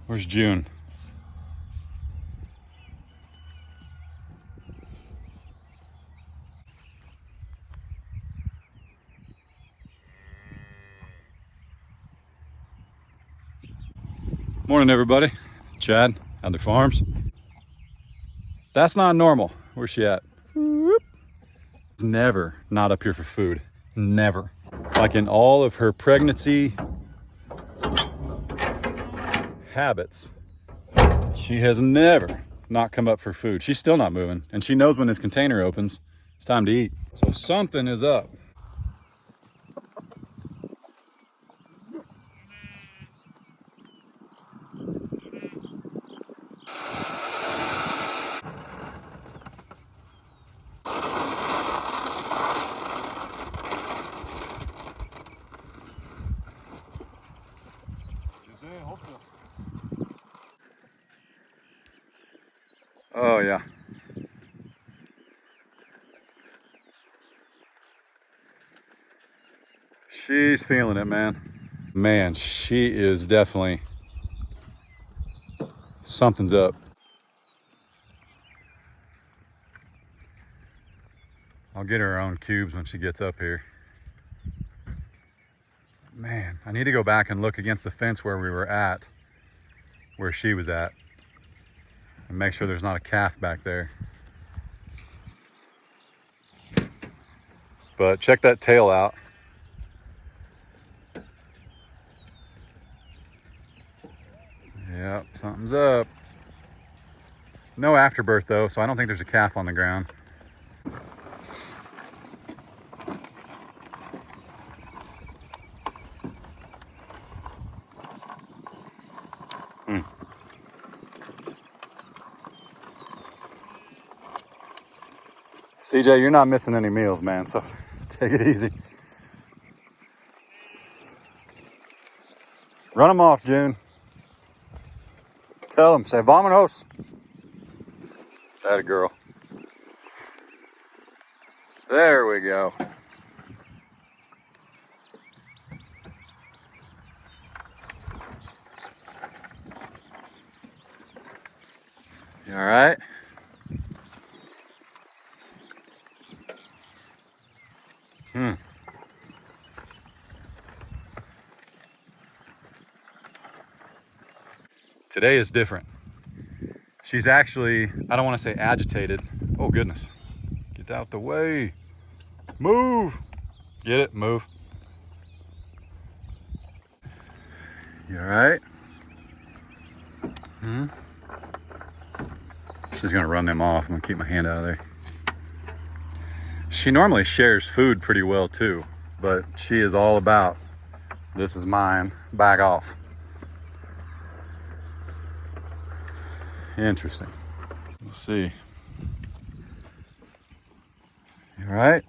Where's June? Morning, everybody. Chad, Adler Farms. That's not normal. Where's she at? It's never not up here for food. Never. Like in all of her pregnancy habits, she has never not come up for food. She's still not moving, and she knows when this container opens, it's time to eat. So something is up. Oh yeah. She's feeling it, man. Man, she is definitely, something's up. I'll get her own cubes when she gets up here. Man, I need to go back and look against the fence where we were at, where she was at, and make sure there's not a calf back there. But check that tail out. Yep, something's up. No afterbirth though, so I don't think there's a calf on the ground. CJ, you're not missing any meals, man, so take it easy. Run them off, June. Tell them, say vamonos. That a girl. There we go. You all right? Today is different. She's actually, I don't want to say agitated. Oh goodness. Get out the way. Move. Get it? Move. You all right? She's gonna run them off. I'm gonna keep my hand out of there. She normally shares food pretty well too, but she is all about, this is mine, back off. Interesting. Let's see. You all right?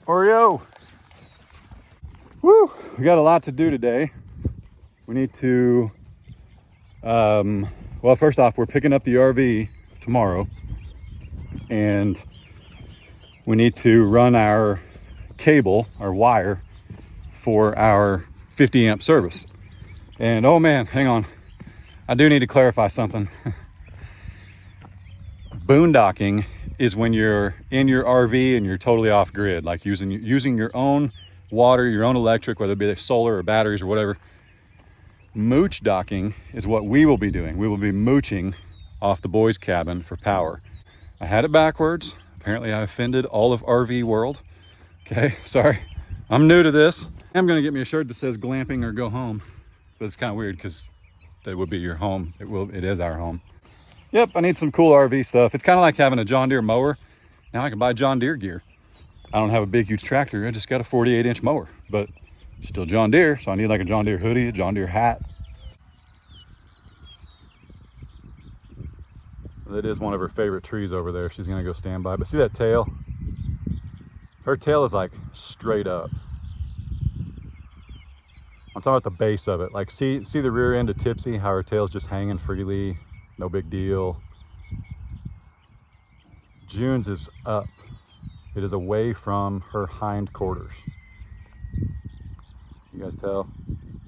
Oreo. Woo! We got a lot to do today. We need to, well, first off, we're picking up the RV tomorrow, and we need to run our cable, our wire, for our 50 amp service. And oh man, hang on. I do need to clarify something. Boondocking is when you're in your RV and you're totally off grid, like using your own water, your own electric, whether it be solar or batteries or whatever. Mooch docking is what we will be doing. We will be mooching off the boys' cabin for power. I had it backwards. Apparently I offended all of RV world. Okay, sorry. I'm new to this. I'm gonna get me a shirt that says glamping or go home. But it's kind of weird because that would be your home. It is our home. Yep, I need some cool RV stuff. It's kind of like having a John Deere mower. Now I can buy John Deere gear. I don't have a big, huge tractor. I just got a 48-inch mower, but still John Deere. So I need like a John Deere hoodie, a John Deere hat. That is one of her favorite trees over there. She's gonna go stand by. But see that tail? Her tail is like straight up. I'm talking about the base of it. Like see the rear end of Tipsy, how her tail's just hanging freely, no big deal. June's is up. It is away from her hind quarters. You guys tell?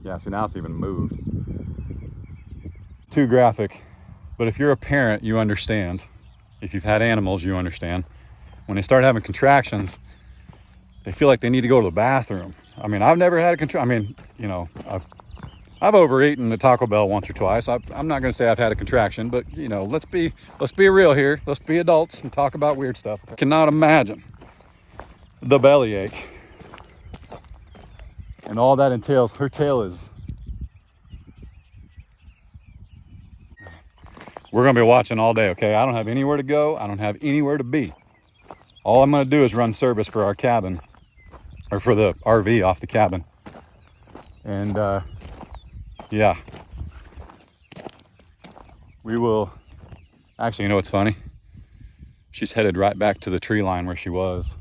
Yeah, see now it's even moved. Too graphic, but if you're a parent, you understand. If you've had animals, you understand. When they start having contractions, they feel like they need to go to the bathroom. I mean, I've never had a contraction. I mean, you know, I've overeaten at Taco Bell once or twice. I'm not going to say I've had a contraction, but you know, let's be real here. Let's be adults and talk about weird stuff. I cannot imagine the bellyache and all that entails. Her tail is. We're going to be watching all day, okay? I don't have anywhere to go. I don't have anywhere to be. All I'm going to do is run service for our cabin, or for the RV off the cabin. And yeah, we will. Actually, you know what's funny? She's headed right back to the tree line where she was.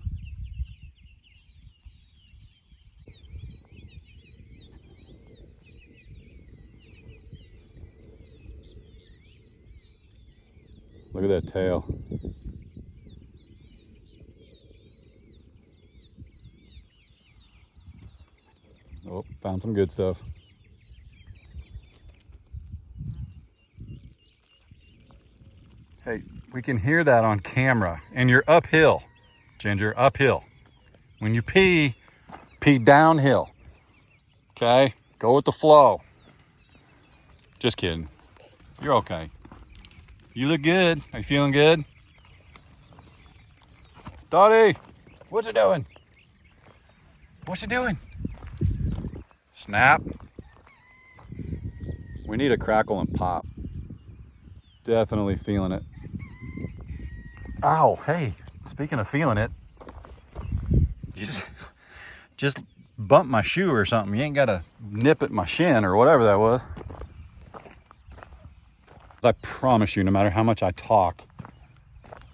Look at that tail. Oh, found some good stuff. Hey, we can hear that on camera, and you're uphill, Ginger, uphill. When you pee downhill, okay? Go with the flow. Just kidding. You're okay. You look good. Are you feeling good? Dottie, what's it doing? What's it doing? Snap. We need a crackle and pop. Definitely feeling it. Ow, hey, speaking of feeling it, you just bumped my shoe or something. You ain't got to nip at my shin or whatever that was. I promise you, no matter how much I talk,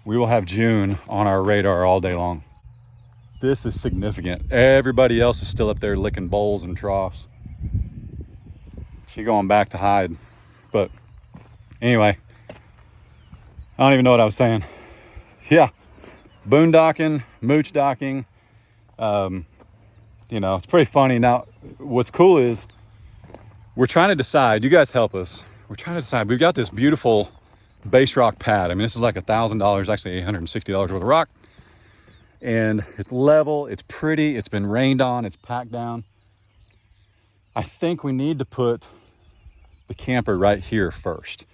we will have June on our radar all day long. This is significant. Everybody else is still up there licking bowls and troughs. She going back to hide. But anyway, I don't even know what I was saying. Yeah, boondocking, mooch docking. You know, it's pretty funny. Now, what's cool is we're trying to decide. You guys help us. We're trying to decide. We've got this beautiful base rock pad. I mean, this is like $1,000, actually $860 worth of rock. And it's level, it's pretty, it's been rained on, it's packed down. I think we need to put the camper right here first.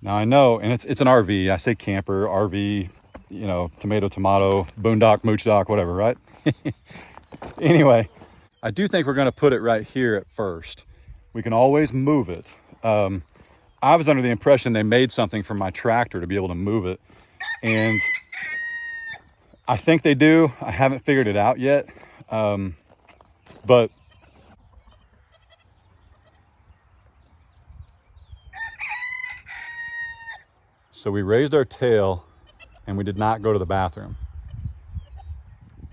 Now I know, and it's an RV. I say camper, RV, you know, tomato, boondock, mooch dock, whatever, right? Anyway, I do think we're gonna put it right here at first. We can always move it. I was under the impression they made something for my tractor to be able to move it. And I think they do. I haven't figured it out yet. But so we raised our tail and we did not go to the bathroom.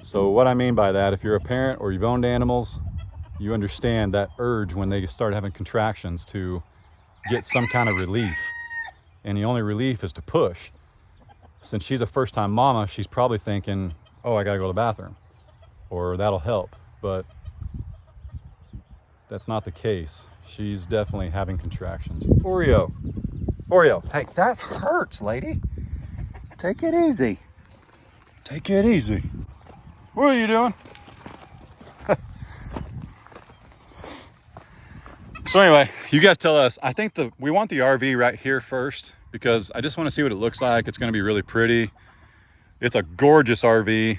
So what I mean by that, if you're a parent or you've owned animals, you understand that urge when they start having contractions to get some kind of relief. And the only relief is to push. Since she's a first-time mama, she's probably thinking, oh, I gotta go to the bathroom, or that'll help. But that's not the case. She's definitely having contractions. Oreo, hey, that hurts, lady. Take it easy. Take it easy. What are you doing? So anyway, you guys tell us. I think we want the RV right here first because I just want to see what it looks like. It's going to be really pretty. It's a gorgeous RV.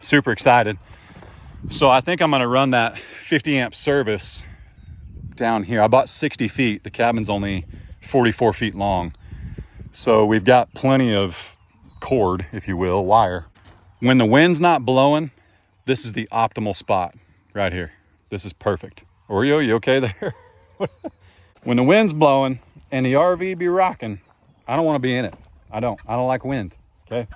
Super excited. So I think I'm going to run that 50 amp service down here. I bought 60 feet. The cabin's only 44 feet long. So we've got plenty of cord, if you will, wire. When the wind's not blowing, this is the optimal spot right here. This is perfect. Oreo, you okay there? When the wind's blowing and the RV be rocking, I don't want to be in it. I don't like wind, okay?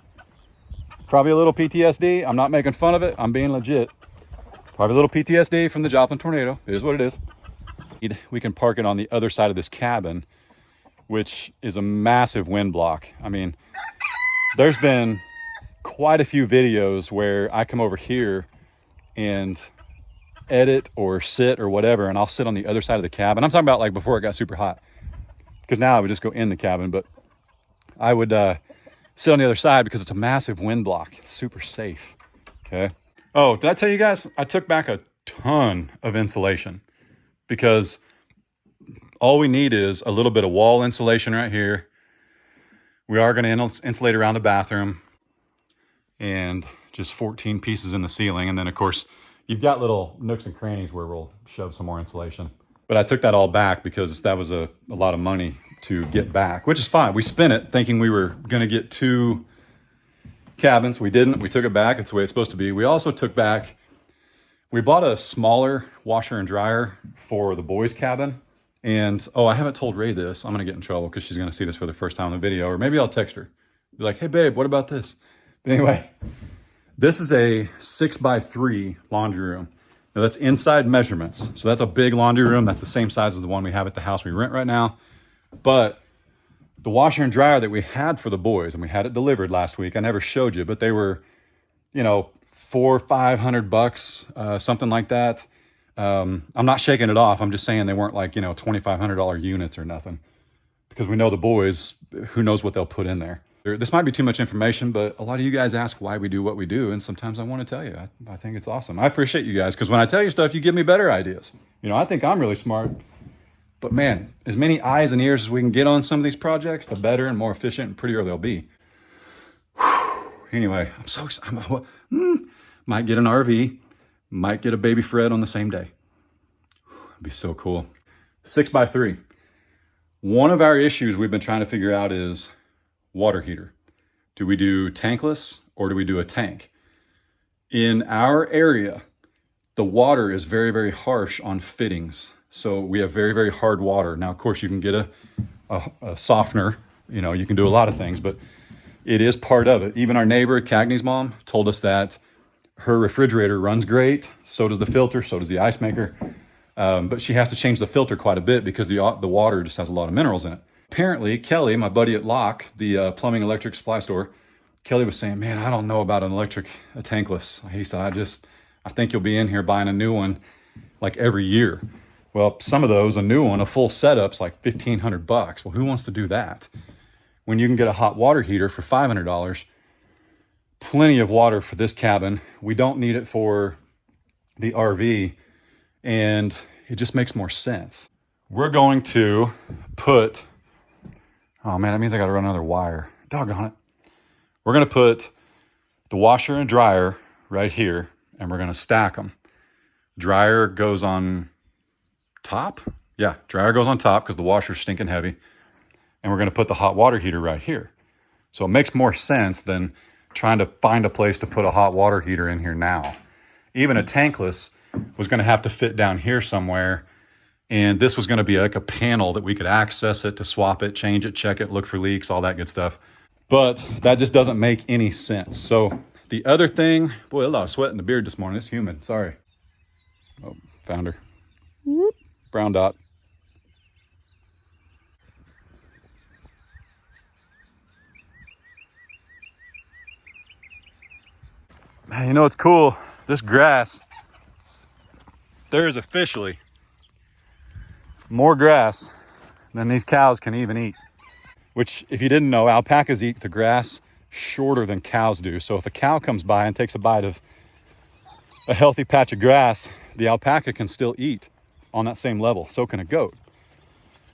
Probably a little PTSD. I'm not making fun of it. I'm being legit. Probably a little PTSD from the Joplin tornado. It is what it is. We can park it on the other side of this cabin, which is a massive wind block. I mean, there's been quite a few videos where I come over here and edit or sit or whatever, and I'll sit on the other side of the cabin. I'm talking about like before it got super hot, because now I would just go in the cabin, but I would sit on the other side because it's a massive wind block. It's super safe. Okay. Oh, did I tell you guys? I took back a ton of insulation, because all we need is a little bit of wall insulation right here. We are going to insulate around the bathroom, and just 14 pieces in the ceiling. And then of course you've got little nooks and crannies where we'll shove some more insulation. But I took that all back because that was a lot of money to get back, which is fine. We spent it thinking we were going to get 2 cabins. We didn't. We took it back. It's the way it's supposed to be. We also took back, we bought a smaller washer and dryer for the boys' cabin. And, oh, I haven't told Ray this. I'm going to get in trouble because she's going to see this for the first time in the video. Or maybe I'll text her. Be like, hey, babe, what about this? But anyway, this is a 6x3 laundry room. Now, that's inside measurements. So that's a big laundry room. That's the same size as the one we have at the house we rent right now. But the washer and dryer that we had for the boys, and we had it delivered last week, I never showed you, but they were, you know, $400-500, something like that. I'm not shaking it off. I'm just saying they weren't like, you know, $2,500 units or nothing, because we know the boys, who knows what they'll put in there. This might be too much information, but a lot of you guys ask why we do what we do, and sometimes I want to tell you. I think it's awesome. I appreciate you guys, because when I tell you stuff, you give me better ideas. You know, I think I'm really smart, but man, as many eyes and ears as we can get on some of these projects, the better and more efficient and prettier they'll be. Whew. Anyway, I'm so excited. Might get an RV, might get a baby Fred on the same day. It'd be so cool. 6x3. One of our issues we've been trying to figure out is water heater. Do we do tankless or do we do a tank? In our area, the water is very, very harsh on fittings. So we have very, very hard water. Now, of course, you can get a softener. You know, you can do a lot of things, but it is part of it. Even our neighbor, Cagney's mom, told us that her refrigerator runs great. So does the filter, so does the ice maker. But she has to change the filter quite a bit because the water just has a lot of minerals in it. Apparently, Kelly, my buddy at Locke, the plumbing electric supply store, Kelly was saying, man, I don't know about a tankless. He said, I think you'll be in here buying a new one like every year. Well, some of those, a new one, a full setup's like $1,500. Well, who wants to do that? When you can get a hot water heater for $500, plenty of water for this cabin. We don't need it for the RV, and it just makes more sense. We're going to put, oh man, that means I got to run another wire. Doggone it. We're going to put the washer and dryer right here, and we're going to stack them. Dryer goes on top. Yeah, dryer goes on top because the washer's stinking heavy. And we're going to put the hot water heater right here. So it makes more sense than trying to find a place to put a hot water heater in here now. Even a tankless was going to have to fit down here somewhere. And this was going to be like a panel that we could access it to swap it, change it, check it, look for leaks, all that good stuff. But that just doesn't make any sense. So the other thing, boy, a lot of sweat in the beard this morning. It's humid. Sorry. Oh, found her. Whoop. Brown dot. Man, you know what's cool? This grass, there is officially more grass than these cows can even eat. Which, if you didn't know, alpacas eat the grass shorter than cows do. So if a cow comes by and takes a bite of a healthy patch of grass, the alpaca can still eat on that same level. So can a goat.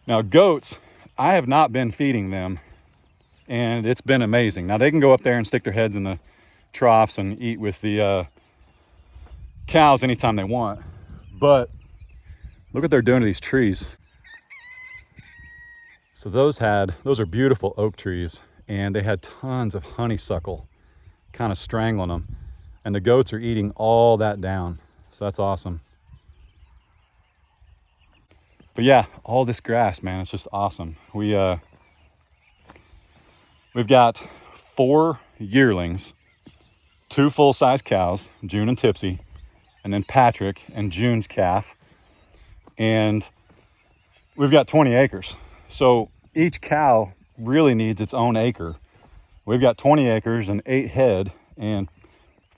Now, goats, I have not been feeding them, and it's been amazing. Now, they can go up there and stick their heads in the troughs and eat with the cows anytime they want. But look what they're doing to these trees. So those are beautiful oak trees, and they had tons of honeysuckle kind of strangling them. And the goats are eating all that down. So that's awesome. But yeah, all this grass, man, it's just awesome. We've got 4 yearlings, 2 full-size cows, June and Tipsy, and then Patrick and June's calf. And we've got 20 acres. So each cow really needs its own acre. We've got 20 acres and 8 head, And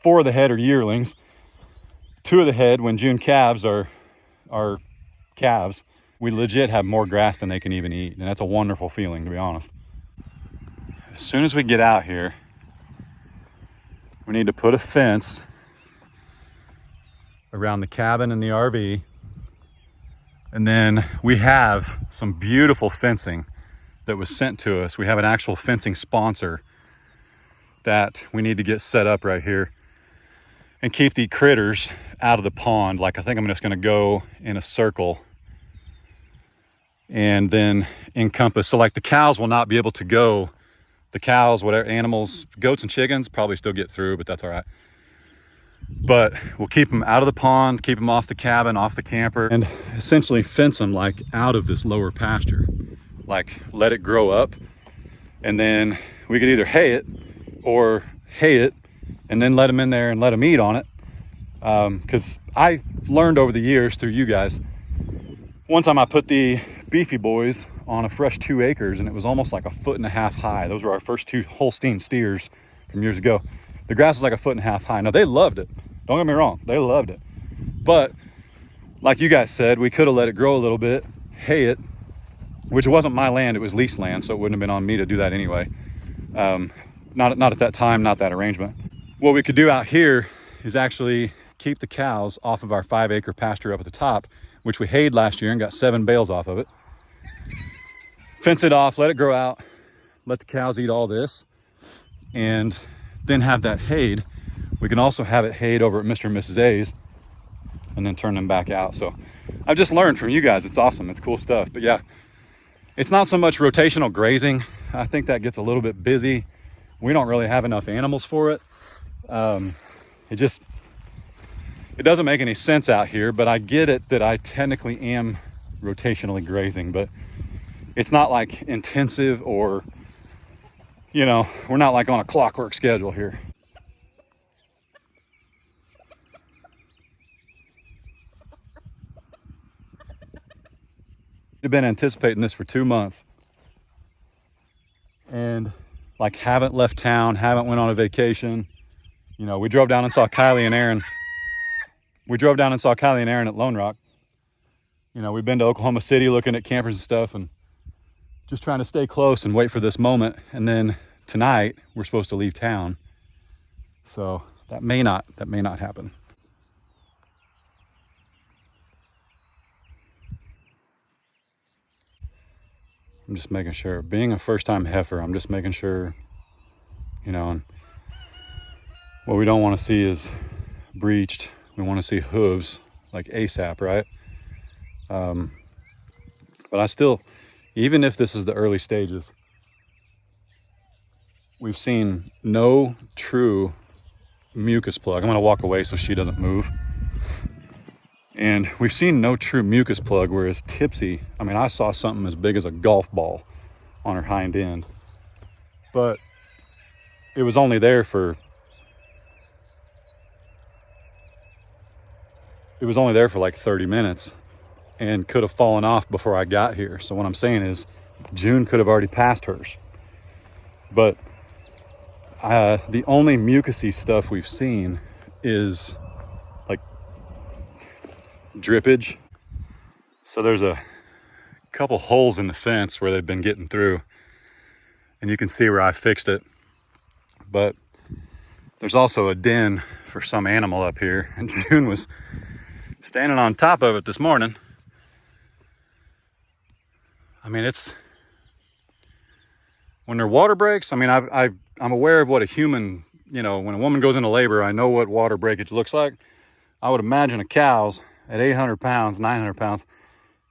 4 of the head are yearlings. 2 of the head, when June calves are calves, we legit have more grass than they can even eat. And that's a wonderful feeling, to be honest. As soon as we get out here, we need to put a fence around the cabin and the RV. And then we have some beautiful fencing that was sent to us. We have an actual fencing sponsor that we need to get set up right here and keep the critters out of the pond. Like, I think I'm just gonna go in a circle and then encompass. So like the cows will not be able to go. The cows, whatever animals, goats and chickens probably still get through, but that's all right. But we'll keep them out of the pond, keep them off the cabin, off the camper, and essentially fence them like out of this lower pasture. Like let it grow up, and then we could either hay it or hay it and then let them in there and let them eat on it. Because I learned over the years through you guys, one time I put the beefy boys on a fresh 2 acres and it was almost like 1.5 feet high. Those were our first 2 Holstein steers from years ago. The grass was like 1.5 feet high. Now they loved it. Don't get me wrong, they loved it. But like you guys said, we could have let it grow a little bit, hay it, which wasn't my land, it was leased land, so it wouldn't have been on me to do that anyway. Not at that time, not that arrangement. What we could do out here is actually keep the cows off of our 5-acre pasture up at the top, which we hayed last year and got 7 bales off of it. Fence it off, let it grow out, let the cows eat all this, and then have that hayed. We can also have it hayed over at Mr. and Mrs. A's and then turn them back out. So I've just learned from you guys. It's awesome. It's cool stuff. But yeah, it's not so much rotational grazing. I think that gets a little bit busy. We don't really have enough animals for it. It doesn't make any sense out here, but I get it that I technically am rotationally grazing, but it's not like intensive or, you know, we're not like on a clockwork schedule here. I've been anticipating this for 2 months and like haven't left town, haven't went on a vacation. You know, we drove down and saw Kylie and Aaron. At Lone Rock. You know, we've been to Oklahoma City looking at campers and stuff and just trying to stay close and wait for this moment. And then tonight we're supposed to leave town. So that may not happen. I'm just making sure, being a first-time heifer, I'm just making sure, you know, and what we don't want to see is breached. We want to see hooves like ASAP, right? But I still, even if this is the early stages, we've seen no true mucus plug. I'm going to walk away so she doesn't move. And we've seen no true mucus plug, whereas Tipsy, I mean, I saw something as big as a golf ball on her hind end. But it was only there for like 30 minutes and could have fallen off before I got here. So what I'm saying is June could have already passed hers. But the only mucusy stuff we've seen is like drippage. So there's a couple holes in the fence where they've been getting through, and you can see where I fixed it. But there's also a den for some animal up here, and June was standing on top of it this morning. I mean, it's when their water breaks. I mean, I'm aware of what a human, you know, when a woman goes into labor, I know what water breakage looks like. I would imagine a cow's at 800 pounds, 900 pounds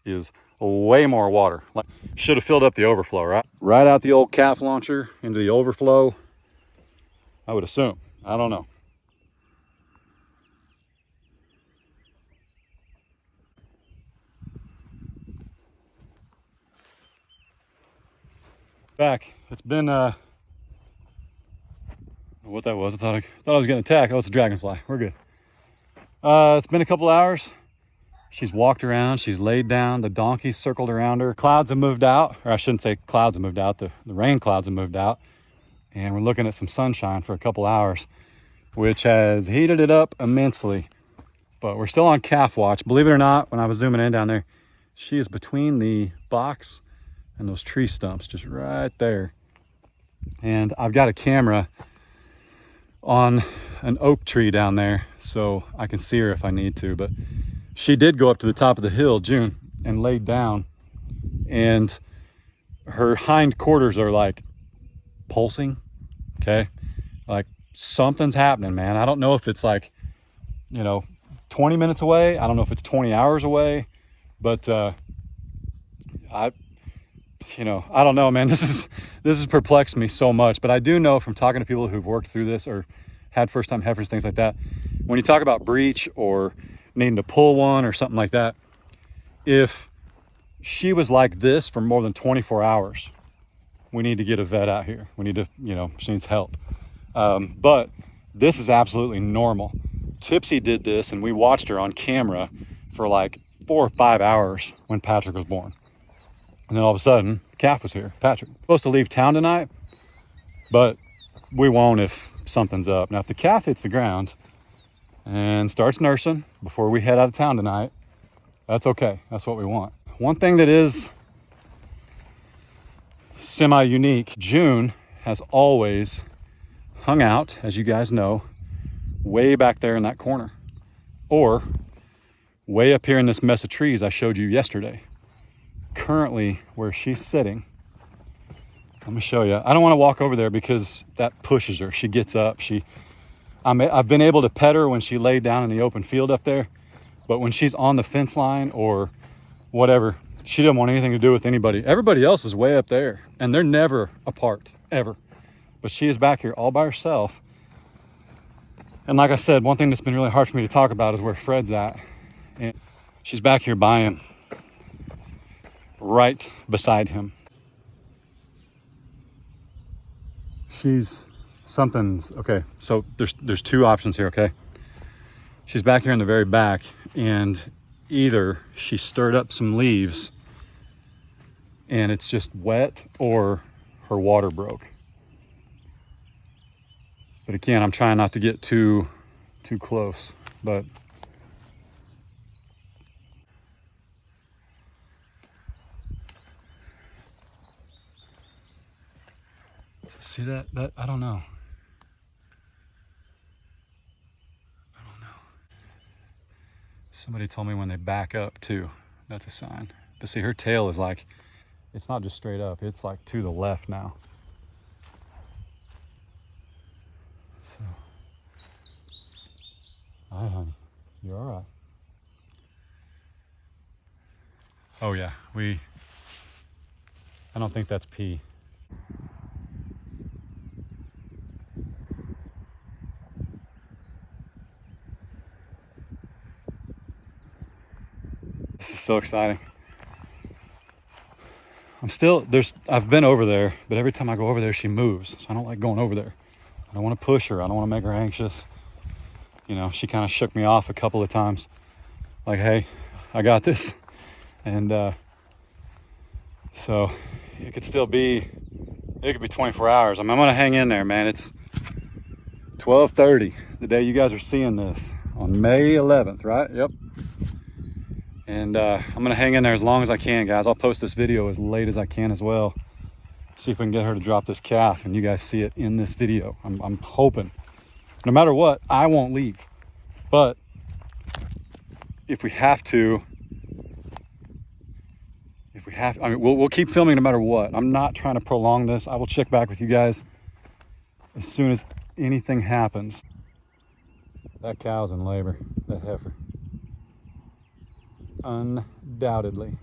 is way more water. Like, should have filled up the overflow, right? Right out the old calf launcher into the overflow, I would assume. I don't know. Back. It's been what that was. I thought I was getting attacked. Oh, it's a dragonfly. We're good. It's been a couple hours. She's walked around. She's laid down. The donkey circled around her. Clouds have moved out, or I shouldn't say clouds have moved out. The rain clouds have moved out, and we're looking at some sunshine for a couple hours. which has heated it up immensely. But we're still on calf watch. Believe it or not, when I was zooming in down there, she is between the box and those tree stumps, just right there. And I've got a camera on an oak tree down there, so I can see her if I need to. But she did go up to the top of the hill, June, and laid down. And her hind quarters are like pulsing, okay? Like something's happening, man. I don't know if it's like, 20 minutes away. I don't know if it's 20 hours away, but I don't know, man. This has perplexed me so much. But I do know from talking to people who've worked through this or had first-time heifers, things like that, when you talk about breech or needing to pull one or something like that, if she was like this for more than 24 hours, we need to get a vet out here. We need to, she needs help. But this is absolutely normal. Tipsy did this, and we watched her on camera for like 4 or 5 hours when Patrick was born. And then all of a sudden, the calf was here. Patrick was supposed to leave town tonight, but we won't if something's up. Now, if the calf hits the ground and starts nursing before we head out of town tonight, that's okay. That's what we want. One thing that is semi-unique, June has always hung out, as you guys know, way back there in that corner, or way up here in this mess of trees I showed you yesterday. Currently, where she's sitting, let me show you. I don't want to walk over there because that pushes her. She gets up. I've been able to pet her when she laid down in the open field up there, but when she's on the fence line or whatever, she doesn't want anything to do with anybody. Everybody else is way up there, and they're never apart, ever. But she is back here all by herself. And like I said, one thing that's been really hard for me to talk about is where Fred's at. And she's back here by him, right beside him. Okay, so there's two options here, okay? She's back here in the very back, and either she stirred up some leaves and it's just wet, or her water broke. But again, I'm trying not to get too close, but see that I don't know. Somebody told me when they back up too, that's a sign. But see, her tail is like, it's not just straight up, it's like to the left now. So, hi honey, you're all right. Oh yeah, I don't think that's pee. This is so exciting. I've been over there, but every time I go over there, she moves. So I don't like going over there. I don't want to push her. I don't want to make her anxious. She kind of shook me off a couple of times. Like, hey, I got this. And so it could be 24 hours. I'm going to hang in there, man. It's 12:30, the day you guys are seeing this, on May 11th, right? Yep. And I'm going to hang in there as long as I can, guys. I'll post this video as late as I can as well. See if we can get her to drop this calf and you guys see it in this video. I'm hoping. No matter what, I won't leave. But if we have to, we'll keep filming no matter what. I'm not trying to prolong this. I will check back with you guys as soon as anything happens. That cow's in labor, that heifer. Undoubtedly.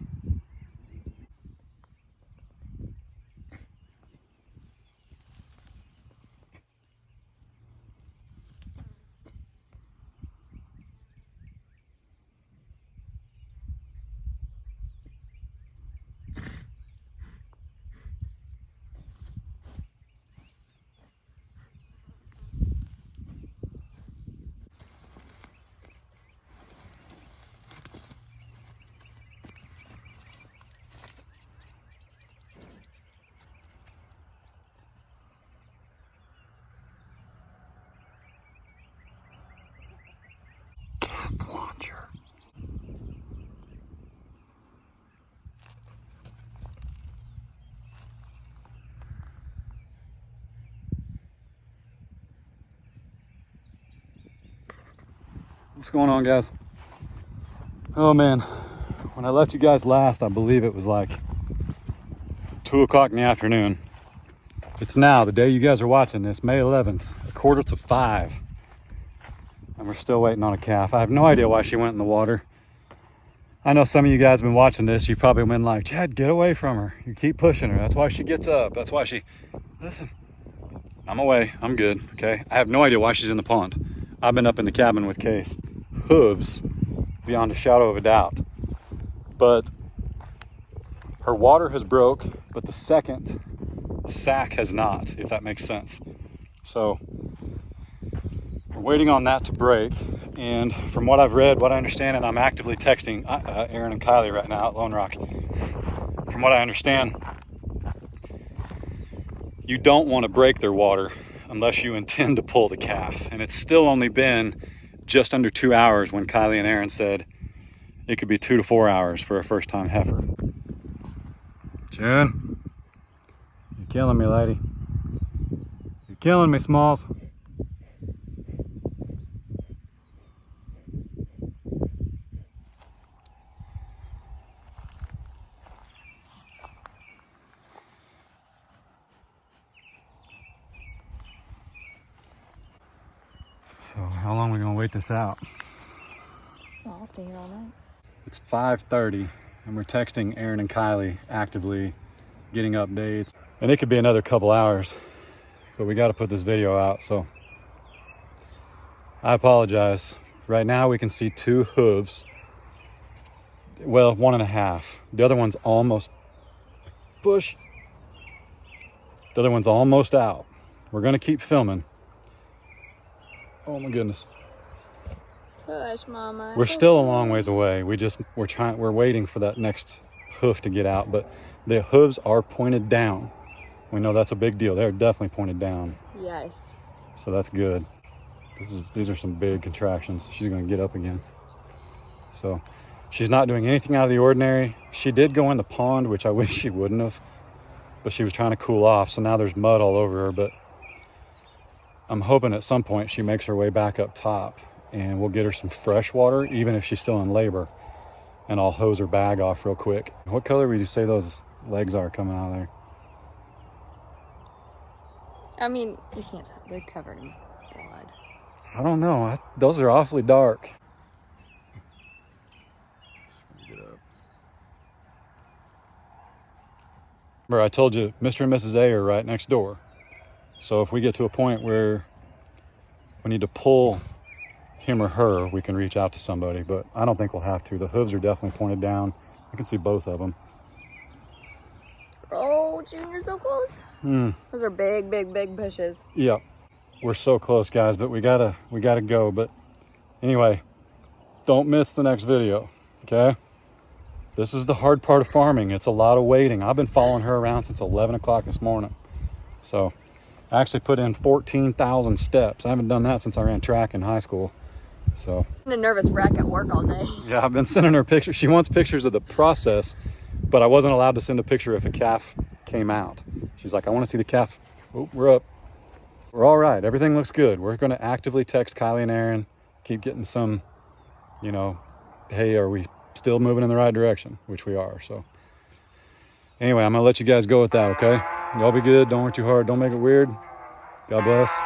What's going on, guys? Oh man, when I left you guys last, I believe it was like 2 o'clock in the afternoon. It's now, the day you guys are watching this, May 11th, 4:45. And we're still waiting on a calf. I have no idea why she went in the water. I know some of you guys have been watching this. You've probably been like, Chad, get away from her. You keep pushing her. That's why she gets up. That's why she, listen, I'm away. I'm good, okay? I have no idea why she's in the pond. I've been up in the cabin with Case. Hooves, beyond a shadow of a doubt. But her water has broke, but the second sack has not, if that makes sense. So we're waiting on that to break. And from what I've read, what I understand, and I'm actively texting Aaron and Kylie right now at Lone Rock. From what I understand, you don't want to break their water unless you intend to pull the calf. And it's still only been just under 2 hours when Kylie and Aaron said it could be 2 to 4 hours for a first-time heifer. June, you're killing me, lady. You're killing me, Smalls. So how long are we gonna wait this out? Well, I'll stay here all night. It's 5:30 and we're texting Aaron and Kylie actively, getting updates. And it could be another couple hours, but we gotta put this video out, so I apologize. Right now we can see 2 hooves. Well, 1.5. The other one's almost, push. The other one's almost out. We're gonna keep filming. Oh my goodness. Push, Mama. We're still a long ways away. We're waiting for that next hoof to get out, but the hooves are pointed down. We know that's a big deal. They're definitely pointed down. Yes. So that's good. These are some big contractions. She's gonna get up again. So she's not doing anything out of the ordinary. She did go in the pond, which I wish she wouldn't have, but she was trying to cool off. So now there's mud all over her, but I'm hoping at some point she makes her way back up top and we'll get her some fresh water, even if she's still in labor. And I'll hose her bag off real quick. What color would you say those legs are coming out of there? I mean, you can't tell. They're covered in blood. I don't know. Those are awfully dark. Get up. Remember, I told you Mr. and Mrs. A are right next door. So if we get to a point where we need to pull him or her, we can reach out to somebody, but I don't think we'll have to. The hooves are definitely pointed down. I can see both of them. Oh, Junior's so close. Those are big, big, big pushes. Yep. We're so close, guys, but we gotta go. But anyway, don't miss the next video, okay? This is the hard part of farming. It's a lot of waiting. I've been following her around since 11 o'clock this morning. So I actually put in 14,000 steps. I haven't done that since I ran track in high school. So I'm a nervous wreck at work all day. yeah, I've been sending her pictures. She wants pictures of the process, but I wasn't allowed to send a picture if a calf came out. She's like, I want to see the calf. Oh, we're up. We're all right. Everything looks good. We're going to actively text Kylie and Aaron, keep getting some, hey, are we still moving in the right direction? Which we are. So anyway, I'm going to let you guys go with that, okay? Y'all be good. Don't work too hard. Don't make it weird. God bless.